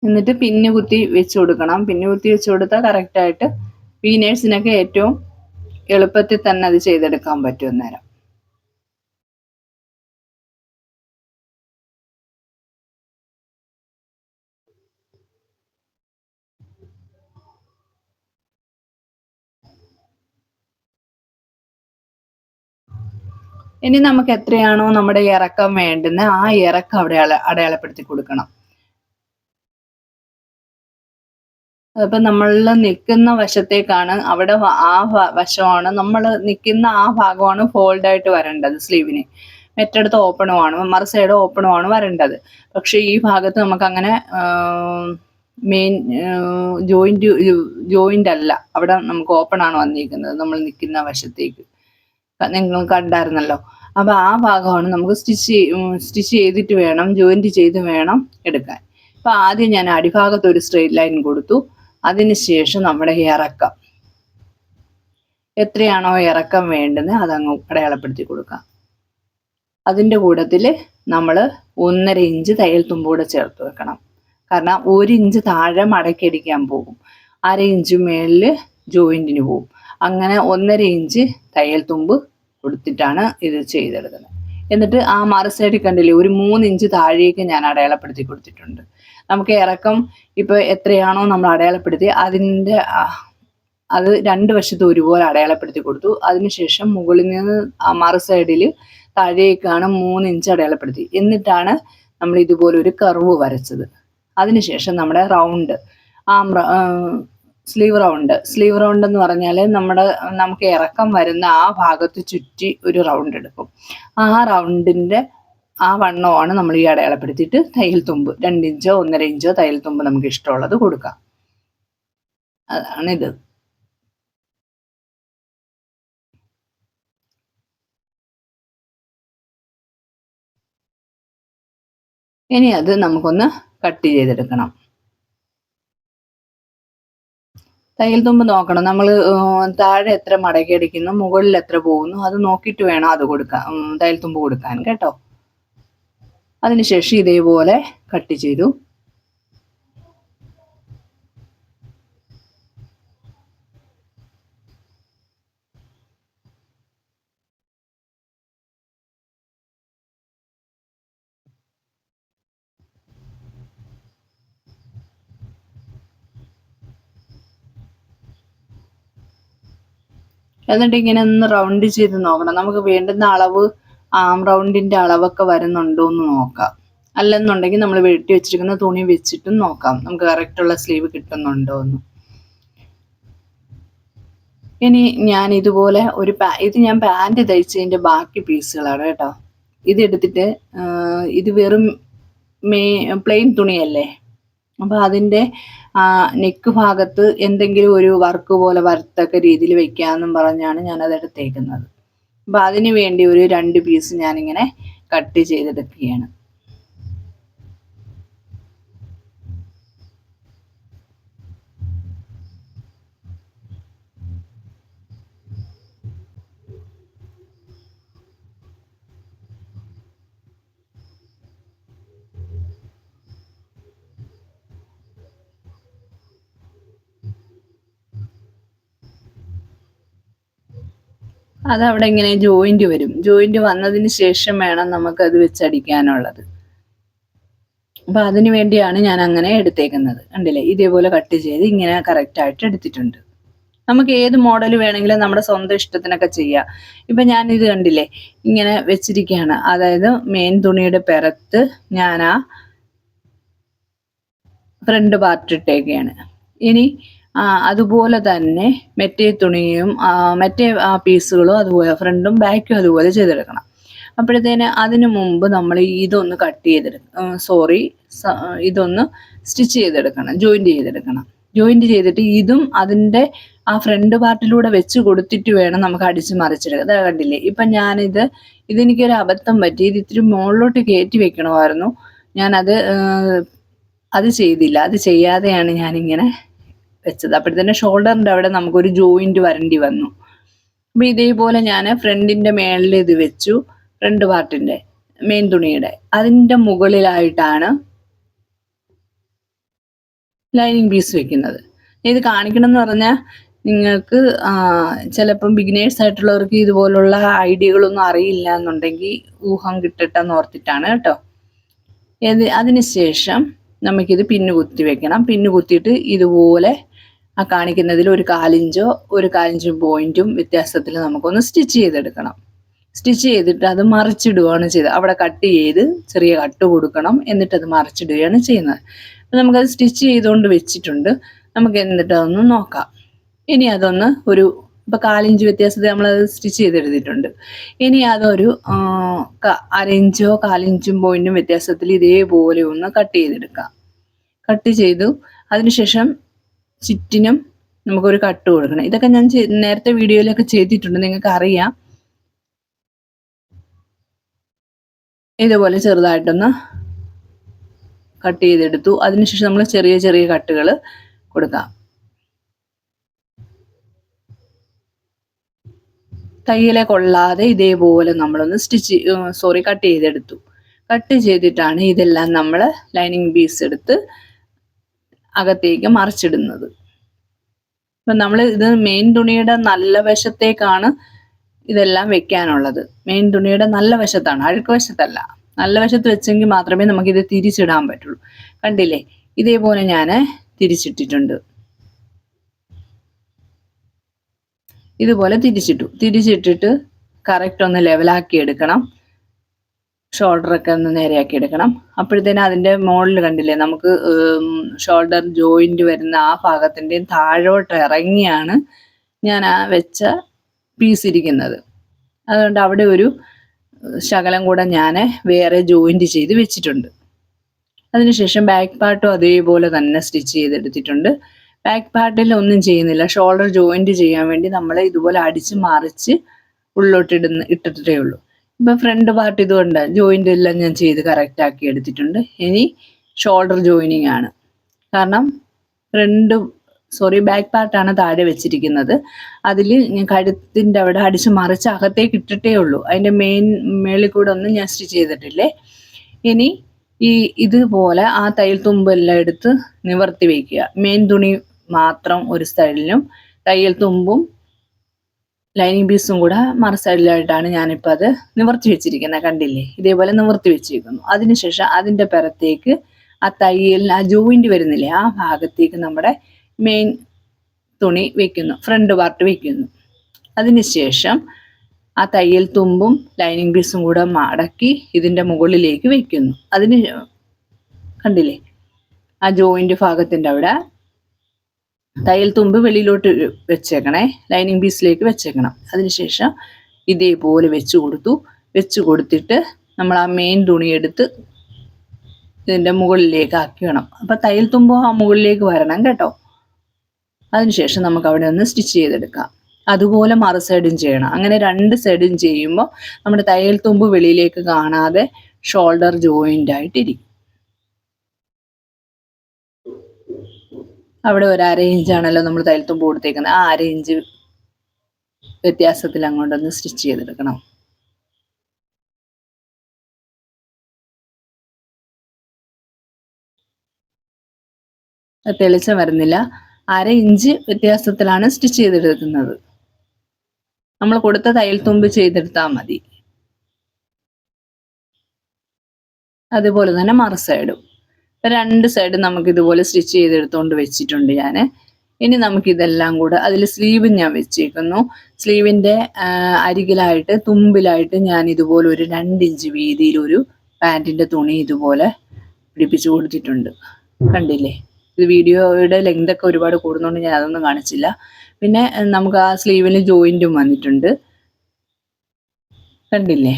എന്നിട്ട് പിന്ന് കുത്തി വെച്ച് കൊടുക്കണം. പിന്ന് കുത്തി വെച്ച് കൊടുത്താൽ കറക്റ്റായിട്ട് ബിഗിനേഴ്സിനൊക്കെ ഏറ്റവും എളുപ്പത്തിൽ തന്നെ അത് ചെയ്തെടുക്കാൻ പറ്റും അന്നേരം. ഇനി നമുക്ക് എത്രയാണോ നമ്മുടെ ഇറക്കം വേണ്ടുന്നത് ആ ഇറക്കം അവിടെ അടയാളപ്പെടുത്തി കൊടുക്കണം. അതിപ്പോൾ നമ്മൾ നിൽക്കുന്ന വശത്തേക്കാണ്, അവിടെ ആ വശമാണ് നമ്മൾ നിൽക്കുന്ന ആ ഭാഗമാണ് ഫോൾഡായിട്ട് വരേണ്ടത്. സ്ലീവിന് മറ്റടുത്ത് ഓപ്പണുമാണ്, മറു സൈഡ് ഓപ്പണുമാണ് വരേണ്ടത്. പക്ഷേ ഈ ഭാഗത്ത് നമുക്കങ്ങനെ മെയിൻ ജോയിൻ്റ് അല്ല, അവിടെ നമുക്ക് ഓപ്പണാണ് വന്നിരിക്കുന്നത് നമ്മൾ നിൽക്കുന്ന വശത്തേക്ക്. നിങ്ങൾ കണ്ടായിരുന്നല്ലോ. അപ്പോൾ ആ ഭാഗമാണ് നമുക്ക് സ്റ്റിച്ച് ചെയ്തിട്ട് വേണം, ജോയിൻറ്റ് ചെയ്ത് വേണം എടുക്കാൻ. അപ്പോൾ ആദ്യം ഞാൻ അടിഭാഗത്ത് ഒരു സ്ട്രെയിറ്റ് ലൈൻ കൊടുത്തു. അതിനുശേഷം നമ്മുടെ ഇറക്കം എത്രയാണോ ഇറക്കം വേണ്ടുന്നത് അതങ്ങ് അടയാളപ്പെടുത്തി കൊടുക്കാം. അതിൻ്റെ കൂട്ടത്തിൽ നമ്മൾ 1.5 ഇഞ്ച് തയ്യൽ തുമ്പൂടെ ചേർത്ത് വെക്കണം. കാരണം 1 ഇഞ്ച് താഴെ മടക്കിയടിക്കാൻ പോകും, 1/2 ഇഞ്ച് മേളിൽ ജോയിൻറ്റിന് പോകും. അങ്ങനെ 1.5 ഇഞ്ച് തയ്യൽ തുമ്പ് കൊടുത്തിട്ടാണ് ഇത് ചെയ്തെടുക്കുന്നത്. എന്നിട്ട് ആ മറു സൈഡിൽ കണ്ടില്ലേ, ഒരു 3 ഇഞ്ച് താഴേക്ക് ഞാൻ അടയാളപ്പെടുത്തി കൊടുത്തിട്ടുണ്ട്. നമുക്ക് ഇറക്കം ഇപ്പോൾ എത്രയാണോ നമ്മൾ അടയാളപ്പെടുത്തി അത് 2 വശത്തും ഒരുപോലെ അടയാളപ്പെടുത്തി കൊടുത്തു. അതിനുശേഷം മുകളിൽ നിന്ന് ആ മറു സൈഡിൽ താഴേക്കാണ് 3 ഇഞ്ച് അടയാളപ്പെടുത്തി. എന്നിട്ടാണ് നമ്മൾ ഇതുപോലെ ഒരു കർവ് വരച്ചത്. അതിനുശേഷം നമ്മുടെ റൗണ്ട് സ്ലീവ് റൗണ്ട് എന്ന് പറഞ്ഞാൽ നമുക്ക് ഇറക്കം വരുന്ന ആ ഭാഗത്ത് ചുറ്റി ഒരു റൗണ്ട് എടുക്കും. ആ റൗണ്ടിൻ്റെ ആ വണ്ണമാണ് നമ്മൾ ഈ അടയാളപ്പെടുത്തിയിട്ട് തയ്യൽ തുമ്പ് 2 ഇഞ്ചോ 1.5 ഇഞ്ചോ തയ്യൽ തുമ്പ് നമുക്ക് ഇഷ്ടമുള്ളത് കൊടുക്കാം. അതാണിത്. ഇനി അത് നമുക്കൊന്ന് കട്ട് ചെയ്തെടുക്കണം. തയ്യൽ തുമ്പ് നോക്കണം. നമ്മൾ താഴെ എത്ര മടക്കി അടിക്കുന്നു, മുകളിൽ എത്ര പോകുന്നു, അത് നോക്കിയിട്ട് വേണം അത് കൊടുക്കാൻ, തയ്യൽ തുമ്പ് കൊടുക്കാൻ കേട്ടോ. അതിനുശേഷം ഇതേപോലെ കട്ട് ചെയ്തു. എന്നിട്ട് ഇങ്ങനെ ഒന്ന് റൗണ്ട് ചെയ്ത് നോക്കണം. നമുക്ക് വേണ്ടുന്ന അളവ്, ആം റൗണ്ടിൻ്റെ അളവൊക്കെ വരുന്നുണ്ടോ എന്ന് നോക്കാം. അല്ലെന്നുണ്ടെങ്കിൽ നമ്മൾ വെട്ടി വെച്ചിരിക്കുന്ന തുണി വെച്ചിട്ടും നോക്കാം നമുക്ക് കറക്റ്റുള്ള സ്ലീവ് കിട്ടുന്നുണ്ടോ എന്ന്. ഇനി ഞാൻ ഇതുപോലെ ഇത് ഞാൻ പാൻറ് തയ്ച്ചതിൻ്റെ ബാക്കി പീസുകളാണ് കേട്ടോ. ഇതെടുത്തിട്ട് ഇത് വെറും പ്ലെയിൻ തുണിയല്ലേ, അപ്പോൾ അതിൻ്റെ നെക്ക് ഭാഗത്ത് എന്തെങ്കിലും ഒരു വർക്ക് പോലെ വരത്തക്ക രീതിയിൽ വെക്കാമെന്നും പറഞ്ഞാണ് ഞാനത് എടുത്തേക്കുന്നത്. അപ്പോൾ അതിന് വേണ്ടി ഒരു 2 പീസ് ഞാനിങ്ങനെ കട്ട് ചെയ്തെടുക്കുകയാണ്. അതവിടെ ഇങ്ങനെ ജോയിന്റ് വരും. ജോയിന്റ് വന്നതിന് ശേഷം വേണം നമുക്കത് വെച്ചടിക്കാനുള്ളത്. അപ്പോൾ അതിന് വേണ്ടിയാണ് ഞാൻ അങ്ങനെ എടുത്തേക്കുന്നത്. കണ്ടില്ലേ, ഇതേപോലെ കട്ട് ചെയ്ത് ഇങ്ങനെ കറക്റ്റായിട്ട് എടുത്തിട്ടുണ്ട്. നമുക്ക് ഏത് മോഡൽ വേണമെങ്കിലും നമ്മുടെ സ്വന്തം ഇഷ്ടത്തിനൊക്കെ ചെയ്യാം. ഇപ്പം ഞാനിത് കണ്ടില്ലേ ഇങ്ങനെ വെച്ചിരിക്കുകയാണ്. അതായത് മെയിൻ തുണിയുടെ പുറത്ത് ഞാൻ ആ ഫ്രണ്ട് പാർട്ട് ഇട്ടേക്കുകയാണ്. ഇനി അതുപോലെ തന്നെ മറ്റേ തുണിയും മറ്റേ പീസുകളും അതുപോലെ ഫ്രണ്ടും ബാക്കും അതുപോലെ ചെയ്തെടുക്കണം. അപ്പോഴത്തേന് അതിന് മുമ്പ് നമ്മൾ ഇതൊന്ന് കട്ട് ചെയ്തെടുക്കണം, ഇതൊന്ന് സ്റ്റിച്ച് ചെയ്തെടുക്കണം, ജോയിൻറ്റ് ചെയ്തെടുക്കണം. ജോയിൻറ്റ് ചെയ്തിട്ട് ഇതും അതിൻ്റെ ആ ഫ്രണ്ട് പാർട്ടിലൂടെ വെച്ച് കൊടുത്തിട്ട് വേണം നമുക്ക് അടിച്ച് മറിച്ചെടുക്കുക. അതാ കണ്ടില്ലേ, ഇപ്പം ഇതെനിക്കൊരു അബദ്ധം പറ്റി. ഇത് ഇത്തിരി മുകളിലോട്ട് കയറ്റി വെക്കണമായിരുന്നു. അത് ചെയ്തില്ല. അത് ചെയ്യാതെയാണ് ഞാനിങ്ങനെ വെച്ചത്. അപ്പോഴത്തേന് ഷോൾഡറിൻ്റെ അവിടെ നമുക്കൊരു ജോയിൻറ്റ് വരേണ്ടി വന്നു. അപ്പോൾ ഇതേപോലെ ഞാൻ ഫ്രണ്ടിൻ്റെ മേളിൽ ഇത് വെച്ചു, ഫ്രണ്ട് പാർട്ടിൻ്റെ മെയിൻ തുണിയുടെ അതിൻ്റെ മുകളിലായിട്ടാണ് ലൈനിങ് പീസ് വെക്കുന്നത്. ഇത് കാണിക്കണം എന്ന് പറഞ്ഞാൽ നിങ്ങൾക്ക് ചിലപ്പം ബിഗിനേഴ്സ് ആയിട്ടുള്ളവർക്ക് ഇതുപോലുള്ള ഐഡിയകളൊന്നും അറിയില്ല എന്നുണ്ടെങ്കിൽ ഊഹം കിട്ടട്ടെന്ന് ഓർത്തിട്ടാണ് കേട്ടോ. അതിനുശേഷം നമുക്കിത് പിന്ന് കുത്തി വെക്കണം. പിന്ന് കുത്തിയിട്ട് ഇതുപോലെ ആ കാണിക്കുന്നതിൽ ഒരു 1/4 ഇഞ്ചും പോയിന്റും വ്യത്യാസത്തിൽ നമുക്കൊന്ന് സ്റ്റിച്ച് ചെയ്തെടുക്കണം. സ്റ്റിച്ച് ചെയ്തിട്ട് അത് മറിച്ചിടുകയാണ് ചെയ്തത്. അവിടെ കട്ട് ചെയ്ത് ചെറിയ കട്ട് കൊടുക്കണം, എന്നിട്ട് അത് മറിച്ചിടുകയാണ് ചെയ്യുന്നത്. അപ്പം നമുക്കത് സ്റ്റിച്ച് ചെയ്തുകൊണ്ട് വെച്ചിട്ടുണ്ട്. നമുക്ക് എന്നിട്ട് അതൊന്ന് നോക്കാം. ഇനി അതൊന്ന് ഇപ്പോൾ 1/4 ഇഞ്ച് വ്യത്യാസത്തിൽ നമ്മളത് സ്റ്റിച്ച് ചെയ്തെടുത്തിട്ടുണ്ട്. ഇനി അതൊരു 1/2 ഇഞ്ചോ 1/4 ഇഞ്ചും പോയിന്റും വ്യത്യാസത്തിൽ ഇതേപോലെ ഒന്ന് കട്ട് ചെയ്തെടുക്കാം. കട്ട് ചെയ്തു അതിനുശേഷം ചുറ്റിനും നമുക്കൊരു കട്ട് കൊടുക്കണം. ഇതൊക്കെ ഞാൻ നേരത്തെ വീഡിയോയിലൊക്കെ ചെയ്തിട്ടുണ്ട്, നിങ്ങൾക്ക് അറിയാം. ഇതുപോലെ ചെറുതായിട്ടൊന്ന് കട്ട് ചെയ്തെടുത്തു. അതിനുശേഷം നമ്മൾ ചെറിയ ചെറിയ കട്ടുകൾ കൊടുക്കാം. തയ്യലെ കൊള്ളാതെ ഇതേപോലെ നമ്മളൊന്ന് കട്ട് ചെയ്തെടുത്തു. കട്ട് ചെയ്തിട്ടാണ് ഇതെല്ലാം നമ്മൾ ലൈനിങ് പീസ് എടുത്ത് അകത്തേക്ക് മറിച്ചിടുന്നത്. അപ്പം നമ്മൾ ഇത് മെയിൻ തുണിയുടെ നല്ല വശത്തേക്കാണ് ഇതെല്ലാം വെക്കാനുള്ളത്. മെയിൻ തുണിയുടെ നല്ല വശത്താണ്, അഴുക്ക് വശത്തല്ല. നല്ല വശത്ത് വെച്ചെങ്കിൽ മാത്രമേ നമുക്കിത് തിരിച്ചിടാൻ പറ്റുള്ളൂ. കണ്ടില്ലേ, ഇതേപോലെ ഞാൻ തിരിച്ചിട്ടിട്ടുണ്ട്. ഇതുപോലെ തിരിച്ചിട്ടിട്ട് കറക്റ്റ് ഒന്ന് ലെവലാക്കി എടുക്കണം. ഷോൾഡറൊക്കെ ഒന്ന് നേരെയാക്കി എടുക്കണം. അപ്പോഴത്തേനും അതിൻ്റെ മുകളിൽ കണ്ടില്ലേ നമുക്ക് ഷോൾഡർ ജോയിൻ്റ് വരുന്ന ആ ഭാഗത്തിൻ്റെയും താഴോട്ട് ഇറങ്ങിയാണ് ഞാൻ ആ വെച്ച പീസ് ഇരിക്കുന്നത്. അതുകൊണ്ട് അവിടെ ഒരു ശകലം കൂടെ ഞാൻ വേറെ ജോയിൻ്റ് ചെയ്ത് വെച്ചിട്ടുണ്ട്. അതിനുശേഷം ബാക്ക് പാർട്ടും അതേപോലെ തന്നെ സ്റ്റിച്ച് ചെയ്തെടുത്തിട്ടുണ്ട്. ബാക്ക് പാർട്ടിൽ ഒന്നും ചെയ്യുന്നില്ല, ഷോൾഡർ ജോയിൻ്റ് ചെയ്യാൻ വേണ്ടി നമ്മൾ ഇതുപോലെ അടിച്ച് മറിച്ച് ഉള്ളോട്ട് ഇട്ടിട്ടേ ഉള്ളൂ. ഇപ്പം ഫ്രണ്ട് പാർട്ട് ഇതുകൊണ്ട് ജോയിൻ്റ് എല്ലാം ഞാൻ ചെയ്ത് കറക്റ്റ് ആക്കി എടുത്തിട്ടുണ്ട്. ഇനി ഷോൾഡർ ജോയിനിങ് ആണ്. കാരണം ബാക്ക് പാർട്ടാണ് താഴെ വെച്ചിരിക്കുന്നത്. അതിൽ ഞാൻ കഴുത്തിൻ്റെ അവിടെ അടിച്ച് മറിച്ച് അകത്തേക്ക് ഇട്ടിട്ടേ ഉള്ളൂ. അതിൻ്റെ മേളിൽ കൂടെ ഒന്നും ഞാൻ സ്റ്റിച്ച് ചെയ്തിട്ടില്ലേ. ഇനി ഇതുപോലെ ആ തയ്യൽ തുമ്പെല്ലാം എടുത്ത് നിവർത്തി വയ്ക്കുക. മെയിൻ തുണി മാത്രം ഒരു സൈഡിലും തയ്യൽ തുമ്പും ലൈനിങ് പീസും കൂടെ മറു സൈഡിലായിട്ടാണ് ഞാനിപ്പോൾ അത് നിവർത്തി വെച്ചിരിക്കുന്നത്. കണ്ടില്ലേ, ഇതേപോലെ നിവർത്തി വെച്ചിരിക്കുന്നു. അതിനുശേഷം അതിൻ്റെ പുറത്തേക്ക് ആ തയ്യലിന് ആ ജോയിൻ്റ് വരുന്നില്ലേ, ആ ഭാഗത്തേക്ക് നമ്മുടെ മെയിൻ തുണി വെക്കുന്നു, ഫ്രണ്ട് പാർട്ട് വെക്കുന്നു. അതിനുശേഷം ആ തയ്യൽ തുമ്പും ലൈനിങ് പീസും കൂടെ മടക്കി ഇതിൻ്റെ മുകളിലേക്ക് വെക്കുന്നു. അതിന് കണ്ടില്ലേ, ആ ജോയിൻ്റ് ഭാഗത്തിൻ്റെ അവിടെ തയ്യൽ തുമ്പ് വെളിയിലോട്ട് വെച്ചേക്കണേ, ലൈനിങ് പീസിലേക്ക് വെച്ചേക്കണം. അതിനുശേഷം ഇതേപോലെ വെച്ച് കൊടുത്തിട്ട് നമ്മൾ ആ മെയിൻ തുണി എടുത്ത് ഇതിൻ്റെ മുകളിലേക്ക് ആക്കി വേണം. അപ്പം തയ്യൽ തുമ്പ് ആ മുകളിലേക്ക് വരണം കേട്ടോ. അതിനുശേഷം നമുക്ക് അവിടെ ഒന്ന് സ്റ്റിച്ച് ചെയ്തെടുക്കാം. അതുപോലെ മറു സൈഡും ചെയ്യണം. അങ്ങനെ രണ്ട് സൈഡും ചെയ്യുമ്പോൾ നമ്മുടെ തയ്യൽ തുമ്പ് വെളിയിലേക്ക് കാണാതെ ഷോൾഡർ ജോയിൻ്റ് ആയിട്ടിരിക്കും. അവിടെ ഒരു 1/2 ഇഞ്ചാണല്ലോ നമ്മൾ തയ്യൽ തുമ്പ് കൊടുത്തേക്കുന്നത്. ആ 1/2 ഇഞ്ച് വ്യത്യാസത്തിൽ അങ്ങോട്ടൊന്ന് സ്റ്റിച്ച് ചെയ്തെടുക്കണം. തെളിച്ചം വരുന്നില്ല. 1/2 ഇഞ്ച് വ്യത്യാസത്തിലാണ് സ്റ്റിച്ച് ചെയ്തെടുക്കുന്നത്. നമ്മൾ കൊടുത്ത തയ്യൽ തുമ്പ് ചെയ്തെടുത്താൽ മതി. അതുപോലെ തന്നെ മറു സൈഡും രണ്ട് സൈഡും നമുക്ക് ഇതുപോലെ സ്റ്റിച്ച് ചെയ്തെടുത്തുകൊണ്ട് വെച്ചിട്ടുണ്ട് ഞാൻ. ഇനി നമുക്കിതെല്ലാം കൂടെ അതിൽ സ്ലീവ് ഞാൻ വെച്ചേക്കുന്നു. സ്ലീവിൻ്റെ അരികിലായിട്ട് തുമ്പിലായിട്ട് ഞാൻ ഇതുപോലെ ഒരു 2 ഇഞ്ച് വീതിയിൽ ഒരു പാൻറ്റിൻ്റെ തുണി ഇതുപോലെ പിടിപ്പിച്ചു കൊടുത്തിട്ടുണ്ട്. കണ്ടില്ലേ, ഇത് വീഡിയോയുടെ ലെങ്തൊക്കെ ഒരുപാട് കൂടുന്നതുകൊണ്ട് ഞാൻ അതൊന്നും കാണിച്ചില്ല. പിന്നെ നമുക്ക് ആ സ്ലീവിന് ജോയിൻറ്റും വന്നിട്ടുണ്ട്. കണ്ടില്ലേ,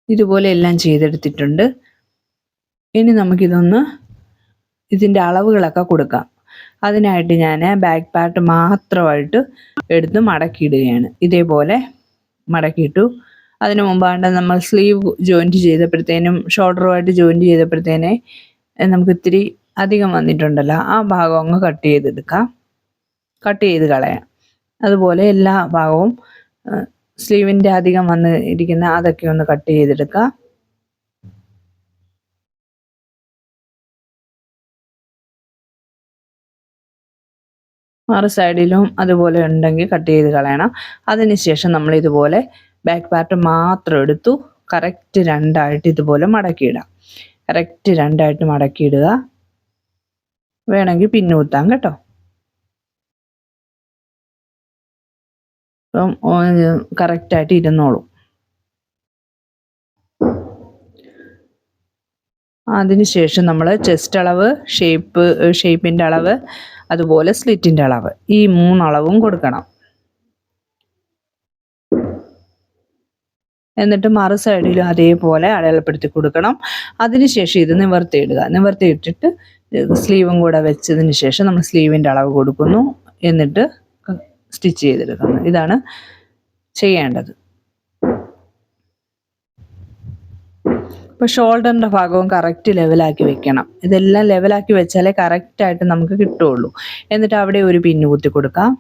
ഇതുപോലെ എല്ലാം ചെയ്തെടുത്തിട്ടുണ്ട്. ഇനി നമുക്കിതൊന്ന് ഇതിൻ്റെ അളവുകളൊക്കെ കൊടുക്കാം. അതിനായിട്ട് ഞാൻ ബാക്ക് പാർട്ട് മാത്രമായിട്ട് എടുത്ത് മടക്കിയിടുകയാണ്. ഇതേപോലെ മടക്കിയിട്ടു. അതിന് മുമ്പാണ്ട് നമ്മൾ സ്ലീവ് ജോയിൻറ്റ് ചെയ്തപ്പോഴത്തേനും ഷോൾഡറുമായിട്ട് ജോയിൻറ്റ് ചെയ്തപ്പോഴത്തേനെ നമുക്ക് ഇത്തിരി അധികം വന്നിട്ടുണ്ടല്ലോ, ആ ഭാഗം അങ്ങ് കട്ട് ചെയ്ത് കളയാം. അതുപോലെ എല്ലാ ഭാഗവും സ്ലീവിൻ്റെ അധികം വന്ന് ഇരിക്കുന്ന അതൊക്കെ ഒന്ന് കട്ട് ചെയ്തെടുക്കാം. മറു സൈഡിലും അതുപോലെ ഉണ്ടെങ്കിൽ കട്ട് ചെയ്ത് കളയണം. അതിനുശേഷം നമ്മൾ ഇതുപോലെ ബാക്ക് പാർട്ട് മാത്രം എടുത്തു കറക്റ്റ് 2ആയിട്ട് ഇതുപോലെ മടക്കിയിടാം. കറക്റ്റ് 2ആയിട്ട് മടക്കിയിടുക. വേണമെങ്കിൽ പിന്ന് കുത്താം കേട്ടോ. അപ്പം കറക്റ്റായിട്ട് ഇരുന്നോളും. അതിനുശേഷം നമ്മൾ ചെസ്റ്റ് അളവ്, ഷേപ്പിൻ്റെ അളവ്, അതുപോലെ സ്ലിറ്റിൻ്റെ അളവ്, ഈ 3 അളവും കൊടുക്കണം. എന്നിട്ട് മറു സൈഡിലും അതേപോലെ അടയാളപ്പെടുത്തി കൊടുക്കണം. അതിനുശേഷം ഇത് നിവർത്തിയിട്ടിട്ട് സ്ലീവും കൂടെ വെച്ചതിന് ശേഷം നമ്മൾ സ്ലീവിൻ്റെ അളവ് കൊടുക്കുന്നു. എന്നിട്ട് സ്റ്റിച്ച് ചെയ്തെടുക്കുന്നു. ഇതാണ് ചെയ്യേണ്ടത്. ഇപ്പോൾ ഷോൾഡറിൻ്റെ ഭാഗവും കറക്റ്റ് ലെവലാക്കി വെക്കണം. ഇതെല്ലാം ലെവലാക്കി വെച്ചാലേ കറക്റ്റായിട്ട് നമുക്ക് കിട്ടുകയുള്ളൂ. എന്നിട്ട് അവിടെ ഒരു പിന്ന് കുത്തി കൊടുക്കാം.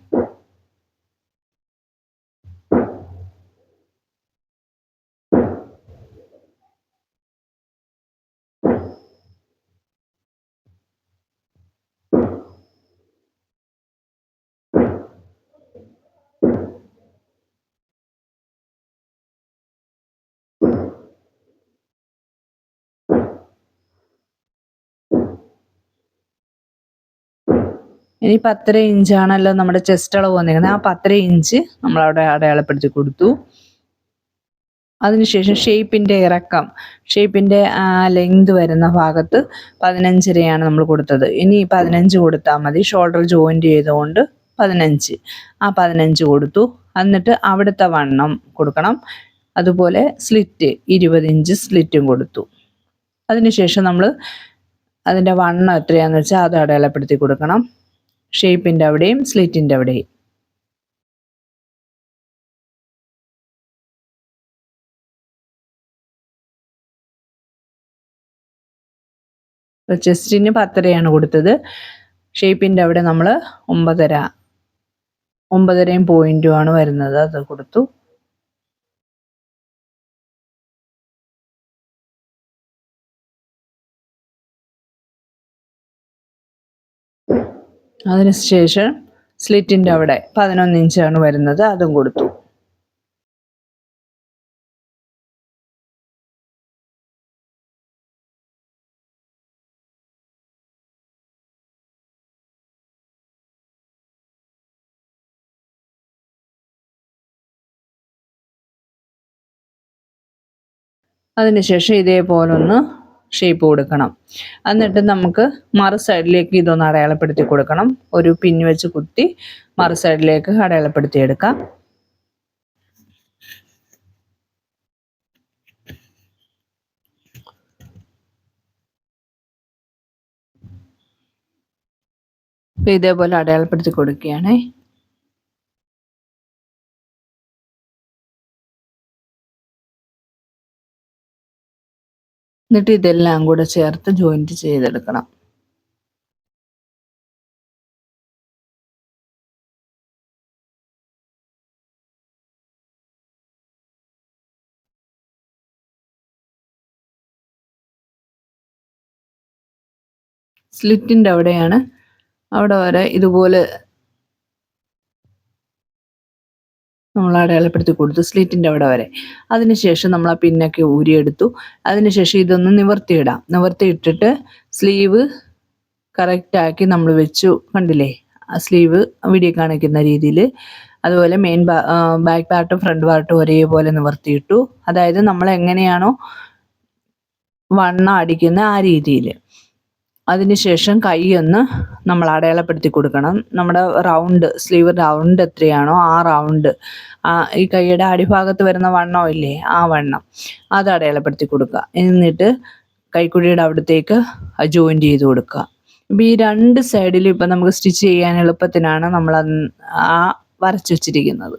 ഇനി 10 ഇഞ്ചാണല്ലോ നമ്മുടെ ചെസ്റ്റ് അളവ് വന്നിരിക്കുന്നത്. ആ 10 ഇഞ്ച് നമ്മളവിടെ അടയാളപ്പെടുത്തി കൊടുത്തു. അതിനുശേഷം ഷേപ്പിൻ്റെ ഇറക്കം, ഷേപ്പിൻ്റെ ലെങ്ത് വരുന്ന ഭാഗത്ത് 15.5 നമ്മൾ കൊടുത്തത്. ഇനി 15 കൊടുത്താൽ മതി. ഷോൾഡർ ജോയിൻറ്റ് ചെയ്തുകൊണ്ട് 15, ആ 15 കൊടുത്തു. എന്നിട്ട് അവിടുത്തെ വണ്ണം കൊടുക്കണം. അതുപോലെ സ്ലിറ്റ് 20 ഇഞ്ച് സ്ലിറ്റും കൊടുത്തു. അതിനുശേഷം നമ്മൾ അതിൻ്റെ വണ്ണം എത്രയാണെന്ന് വെച്ചാൽ അത് അടയാളപ്പെടുത്തി കൊടുക്കണം. ഷേപ്പിൻ്റെ അവിടെയും സ്ലിറ്റിൻ്റെ അവിടെയും. ചെസ്റ്റിന് 10.5 കൊടുത്തത്. ഷേപ്പിൻ്റെ അവിടെ നമ്മൾ 9.5 പോയിന്റുമാണ് വരുന്നത്, അത് കൊടുത്തു. അതിനുശേഷം സ്ലിറ്റിൻ്റെ അവിടെ 11 ഇഞ്ചാണ് വരുന്നത്, അതും കൊടുത്തു. അതിനുശേഷം ഇതേപോലൊന്ന് ഷേപ്പ് കൊടുക്കണം. എന്നിട്ട് നമുക്ക് മറു സൈഡിലേക്ക് ഇതൊന്ന് അടയാളപ്പെടുത്തി കൊടുക്കണം. ഒരു പിൻ വെച്ച് കുത്തി മറു സൈഡിലേക്ക് അടയാളപ്പെടുത്തി എടുക്കാം. അപ്പോൾ ഇതേപോലെ അടയാളപ്പെടുത്തി കൊടുക്കുകയാണേ. എന്നിട്ട് ഇതെല്ലാം കൂടെ ചേർത്ത് ജോയിൻറ്റ് ചെയ്തെടുക്കണം. സ്ലിറ്റിൻ്റെ അവിടെയാണ്, അവിടെ വരെ ഇതുപോലെ നമ്മൾ അടയാളപ്പെടുത്തി കൊടുത്തു, സ്ലിറ്റിൻ്റെ അവിടെ വരെ. അതിനുശേഷം നമ്മൾ ആ പിന്നൊക്കെ ഊരിയെടുത്തു. അതിനുശേഷം ഇതൊന്ന് നിവർത്തിയിടാം. നിവർത്തിയിട്ടിട്ട് സ്ലീവ് കറക്റ്റാക്കി നമ്മൾ വെച്ചു. കണ്ടില്ലേ, ആ സ്ലീവ് വീഡിയോ കാണിക്കുന്ന രീതിയിൽ. അതുപോലെ ബാക്ക് പാർട്ടും ഫ്രണ്ട് പാർട്ടും ഒരേപോലെ നിവർത്തിയിട്ടു. അതായത് നമ്മൾ എങ്ങനെയാണോ വണ്ണം അടിക്കുന്ന ആ രീതിയിൽ. അതിനുശേഷം കൈ ഒന്ന് നമ്മൾ അടയാളപ്പെടുത്തി കൊടുക്കണം. നമ്മുടെ റൗണ്ട്, സ്ലീവ് റൗണ്ട് എത്രയാണോ ആ റൗണ്ട്, ഈ കൈയുടെ അടിഭാഗത്ത് വരുന്ന വണ്ണം ഇല്ലേ, ആ വണ്ണം അത് അടയാളപ്പെടുത്തി കൊടുക്കുക. എന്നിട്ട് കൈക്കുഴിയുടെ അവിടത്തേക്ക് ജോയിൻറ്റ് ചെയ്ത് കൊടുക്കുക. ഇപ്പം ഈ രണ്ട് സൈഡിലും ഇപ്പം നമുക്ക് സ്റ്റിച്ച് ചെയ്യാൻ എളുപ്പത്തിനാണ് നമ്മൾ ആ വരച്ച് വെച്ചിരിക്കുന്നത്.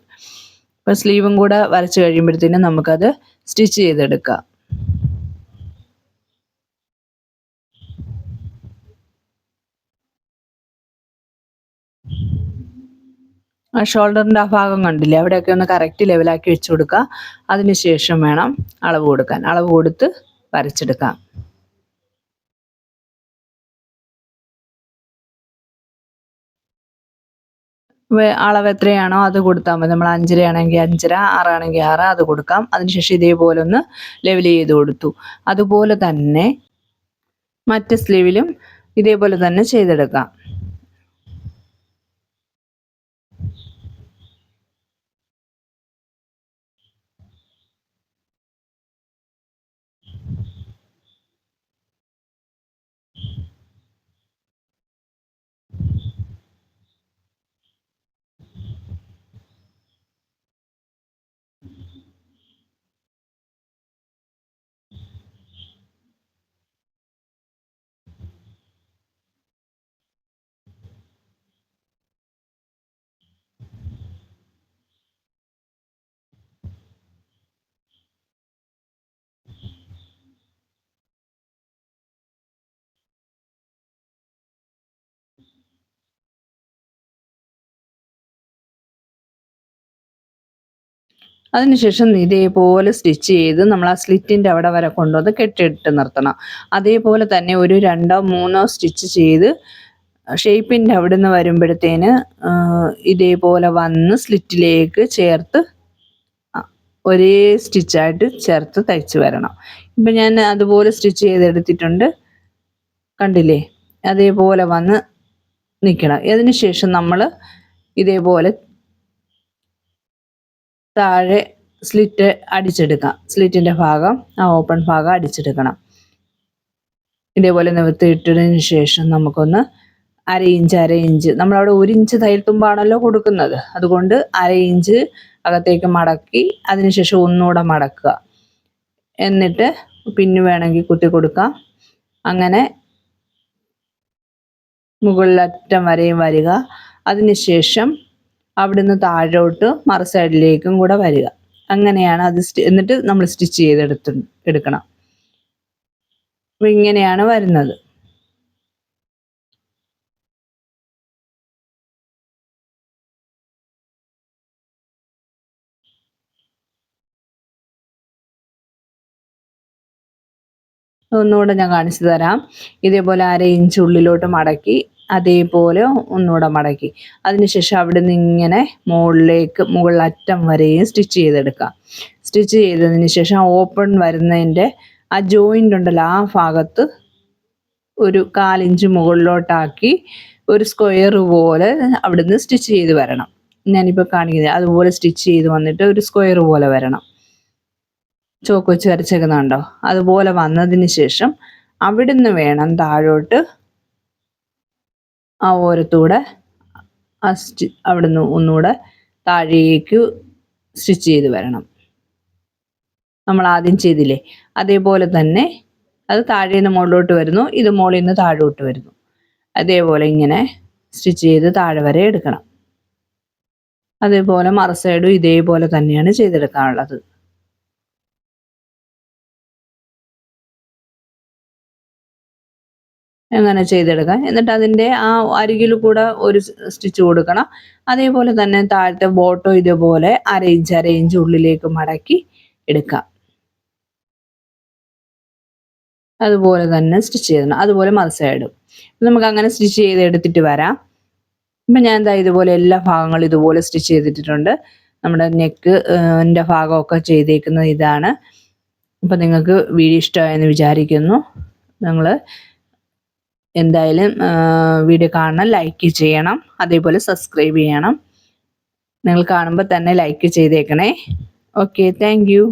ഇപ്പം സ്ലീവും കൂടെ വരച്ച് കഴിയുമ്പോഴത്തേനും നമുക്കത് സ്റ്റിച്ച് ചെയ്തെടുക്കാം. ആ ഷോൾഡറിൻ്റെ ആ ഭാഗം കണ്ടില്ലേ, അവിടെയൊക്കെ ഒന്ന് കറക്റ്റ് ലെവലാക്കി വെച്ച് കൊടുക്കുക. അതിനുശേഷം വേണം അളവ് കൊടുക്കാൻ. അളവ് കൊടുത്ത് വരച്ചെടുക്കാം. അളവ് എത്രയാണോ അത് കൊടുത്താൽ മതി. നമ്മൾ 5.5 ആണെങ്കിൽ 5.5, 6 ആണെങ്കിൽ 6 അത് കൊടുക്കാം. അതിനുശേഷം ഇതേപോലെ ഒന്ന് ലെവൽ ചെയ്ത് കൊടുത്തു. അതുപോലെ തന്നെ മറ്റ് സ്ലീവിലും ഇതേപോലെ തന്നെ ചെയ്തെടുക്കാം. അതിനുശേഷം ഇതേപോലെ സ്റ്റിച്ച് ചെയ്ത് നമ്മൾ ആ സ്ലിറ്റിൻ്റെ അവിടെ വരെ കൊണ്ടുവന്ന് കെട്ടിയിട്ട് നിർത്തണം. അതേപോലെ തന്നെ ഒരു 2 3 സ്റ്റിച്ച് ചെയ്ത് ഷേപ്പിൻ്റെ അവിടെ നിന്ന് വരുമ്പോഴത്തേന് ഇതേപോലെ വന്ന് സ്ലിറ്റിലേക്ക് ചേർത്ത് ഒരേ സ്റ്റിച്ചായിട്ട് ചേർത്ത് തയ്ച്ച് വരണം. ഇപ്പം ഞാൻ അതുപോലെ സ്റ്റിച്ച് ചെയ്തെടുത്തിട്ടുണ്ട്, കണ്ടില്ലേ, അതേപോലെ വന്ന് നിൽക്കണം. അതിനുശേഷം നമ്മൾ ഇതേപോലെ താഴെ സ്ലിറ്റ് അടിച്ചെടുക്കാം. സ്ലിറ്റിൻ്റെ ഭാഗം ആ ഓപ്പൺ ഭാഗം അടിച്ചെടുക്കണം. ഇതേപോലെ നിവർത്തിയിട്ടതിന് ശേഷം നമുക്കൊന്ന് അര ഇഞ്ച് നമ്മളവിടെ 1 ഇഞ്ച് തയ്യൽ തുമ്പാണല്ലോ കൊടുക്കുന്നത്. അതുകൊണ്ട് അര ഇഞ്ച് അകത്തേക്ക് മടക്കി അതിനുശേഷം ഒന്നുകൂടെ മടക്കുക. എന്നിട്ട് പിന്ന് വേണമെങ്കിൽ കുത്തി കൊടുക്കാം. അങ്ങനെ മുകളിലറ്റം വരെയും വരിക. അതിനുശേഷം അവിടുന്ന് താഴോട്ട് മറു സൈഡിലേക്കും കൂടെ വരിക. അങ്ങനെയാണ് അത് എന്നിട്ട് നമ്മൾ സ്റ്റിച്ച് എടുക്കണം. അപ്പോൾ ഇങ്ങനെയാണ് വരുന്നത്. ഒന്നുകൂടെ ഞാൻ കാണിച്ചു തരാം. ഇതേപോലെ അര ഇഞ്ച് ഉള്ളിലോട്ട് മടക്കി അതേപോലെ ഒന്നുകൂടെ മടക്കി അതിനുശേഷം അവിടുന്ന് ഇങ്ങനെ മുകളിലറ്റം വരെയും സ്റ്റിച്ച് ചെയ്തെടുക്കാം. സ്റ്റിച്ച് ചെയ്തതിന് ശേഷം ഓപ്പൺ വരുന്നതിൻ്റെ ആ ജോയിൻ്റ് ഉണ്ടല്ലോ, ആ ഭാഗത്ത് ഒരു 1/4 ഇഞ്ച് മുകളിലോട്ടാക്കി ഒരു സ്ക്വയർ പോലെ അവിടുന്ന് സ്റ്റിച്ച് ചെയ്ത് വരണം. ഞാനിപ്പോൾ കാണിക്കുന്നത് അതുപോലെ സ്റ്റിച്ച് ചെയ്ത് വന്നിട്ട് ഒരു സ്ക്വയർ പോലെ വരണം. ചോക്ക് വെച്ച് വരച്ചേക്കുന്നുണ്ടോ? അതുപോലെ വന്നതിന് ശേഷം അവിടുന്ന് വേണം താഴോട്ട് ആ ഓരത്തൂടെ അവിടുന്ന് ഒന്നുകൂടെ താഴേക്ക് സ്റ്റിച്ച് ചെയ്ത് വരണം. നമ്മൾ ആദ്യം ചെയ്തില്ലേ അതേപോലെ തന്നെ അത് താഴെ നിന്ന് മുകളിലോട്ട് വരുന്നു, ഇത് മുകളിൽ നിന്ന് താഴോട്ട് വരുന്നു. അതേപോലെ ഇങ്ങനെ സ്റ്റിച്ച് ചെയ്ത് താഴെ വരെ എടുക്കണം. അതേപോലെ മറു സൈഡും ഇതേപോലെ തന്നെയാണ് ചെയ്തെടുക്കാനുള്ളത്. അങ്ങനെ ചെയ്തെടുക്കാം. എന്നിട്ട് അതിൻ്റെ ആ അരികിൽ കൂടെ ഒരു സ്റ്റിച്ച് കൊടുക്കണം. അതേപോലെ തന്നെ താഴത്തെ ബോട്ടോ ഇതേപോലെ അര ഇഞ്ച് ഉള്ളിലേക്ക് മടക്കി എടുക്കാം. അതുപോലെ തന്നെ സ്റ്റിച്ച് ചെയ്യണം. അതുപോലെ മറു സൈഡും നമുക്ക് അങ്ങനെ സ്റ്റിച്ച് ചെയ്ത് എടുത്തിട്ട് വരാം. ഇപ്പം ഞാൻ എന്താ ഇതുപോലെ എല്ലാ ഭാഗങ്ങളും ഇതുപോലെ സ്റ്റിച്ച് ചെയ്തിട്ടുണ്ട്. നമ്മുടെ നെക്കിൻ്റെ ഭാഗമൊക്കെ ചെയ്തേക്കുന്നത് ഇതാണ്. അപ്പം നിങ്ങൾക്ക് വീഡിയോ ഇഷ്ടമായെന്ന് വിചാരിക്കുന്നു. നിങ്ങൾ എന്തായാലും വീഡിയോ കാണണം, ലൈക്ക് ചെയ്യണം, അതേപോലെ സബ്സ്ക്രൈബ് ചെയ്യണം. നിങ്ങൾ കാണുമ്പോൾ തന്നെ ലൈക്ക് ചെയ്തേക്കണേ. Okay, thank you.